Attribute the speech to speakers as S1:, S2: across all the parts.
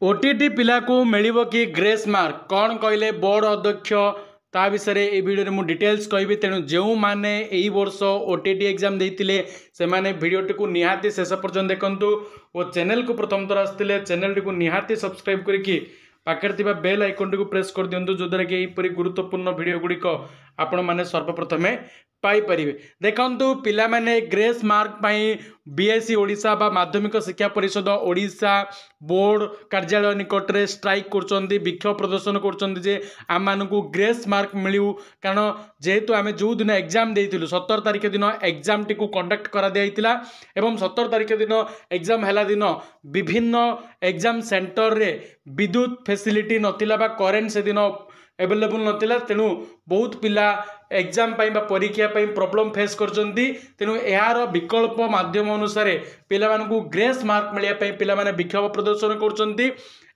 S1: OTT पिला को मिलिबो कि ग्रेस मार्क कौन कहले बोर्ड अध्यक्ष ता विषय ये वीडियो में डिटेल्स कहबी। तेणु जो मैंने यही वर्ष ओटीटी एग्जाम देते से मैंने वीडियोटी को निहाती शेष पर्यटन देखूँ और चैनल को प्रथम थर आसते चैनल टी निहाती सब्सक्राइब करके पाखे बेल आइकन टी प्रेस कर दिंतु जद्वारा कि यहपरी गुरुत्वपूर्ण वीडियो गुड़िक आपण मैंने सर्वप्रथमे पाइपर। देखु पिला माने ग्रेस मार्क पाई बीएससी ओडिशा बा माध्यमिक शिक्षा परिषद ओडिशा बोर्ड कार्यालय निकट में स्ट्राइक कर विक्षोभ प्रदर्शन कर आम मानू ग्रेस मार्क मिलू। कारण जेहेतु आम जो दिन एग्जाम देइथिलु 17 तारिख दिन एग्जाम टी कंडक्ट करा दिया एवं 17 तारिख दिन एग्जाम है दिन विभिन्न एग्जाम सेंटर रे विद्युत फैसिलिटी नथिला बा करेन्ट से दिन एवेलेबल नथिला। तेणु बहुत पिला एग्जाम पाई बा परीक्षा पाई प्रॉब्लम फेस करचंती। तेणु यार विकल्प माध्यम अनुसार पिला मानकु ग्रेस मार्क मिलिया पाई पिला माने विक्षोभ प्रदर्शन करचंती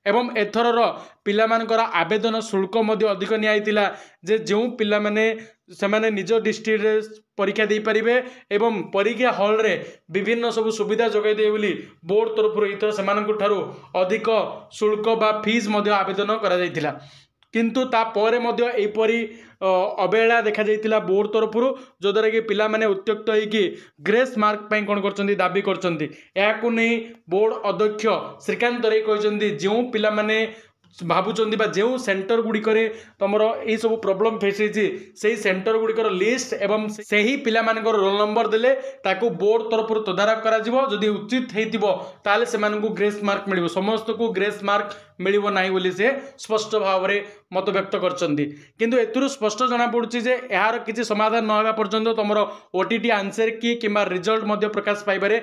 S1: एवं एथरर पिला मानकर आवेदन शुल्क मध्य अधिक नियाइतिला जे जो पिला माने से माने निज डिस्ट्रिक्ट रे परीक्षा दे पारिबे एवं परीक्षा हॉल रे विभिन्न सब सुविधा जोगाई दे बोली बोर्ड तरफ इथर सेमानकु ठारू अधिक शुल्क बा फीस मध्य आवेदन करा जायतिला। किंतु तापर मध्य एपरी अवहेला देखा जाइतिला बोर्ड तरफ जो द्वारा कि पिला माने उत्त्यक्त होइकि ग्रेस मार्क पाई कोन करचंती दाबी करचंती। याकु नै बोर्ड अध्यक्ष श्रीकांत रे कहचंती जो पिला माने भावुंट जो सेंटर गुड़िकर तुम ये सब प्रोब्लेम फेस से सेंटर गुड़िकर लिस्ट एवं से ही पिला मानकर रोल नंबर देले ताकू बोर्ड तरफ तदारख करा उचित होता से ग्रेस मार्क मिल समस्त को ग्रेस मार्क मिलिबो नाही बोली से स्पष्ट भाव में मत व्यक्त करचंती। किंतु एतुरु स्पष्ट जना पड़ुछि जे यार किछि समाधान न होगा पर्यंत तुमर ओटीटी आंसर की किंबा रिजल्ट मध्य प्रकाश पाइबारे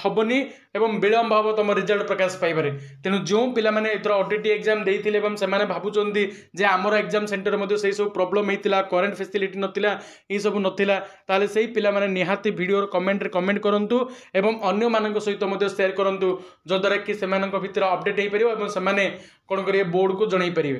S1: हबनी एवं विलंब हबो तुम रिजल्ट प्रकाश पाइबारे। तेणु जो पिला माने एथर ओटीटी एग्जाम देइथिले एवं से माने भाबुचंती जे हमर एग्जाम सेंटर मध्य सेही सब प्रॉब्लम हेतिला करेंट फैसिलिटी नथिला ई सब नथिला ताले सेही पिला माने निहाती वीडियो कमेंट करंतु एवं अन्य मानक सहित मध्य शेयर करंतु जो द्वारा कि सेमानक भितर अपडेट हे परिबो एवं से माने कोन करिए बोर्ड को जणाई परिबे।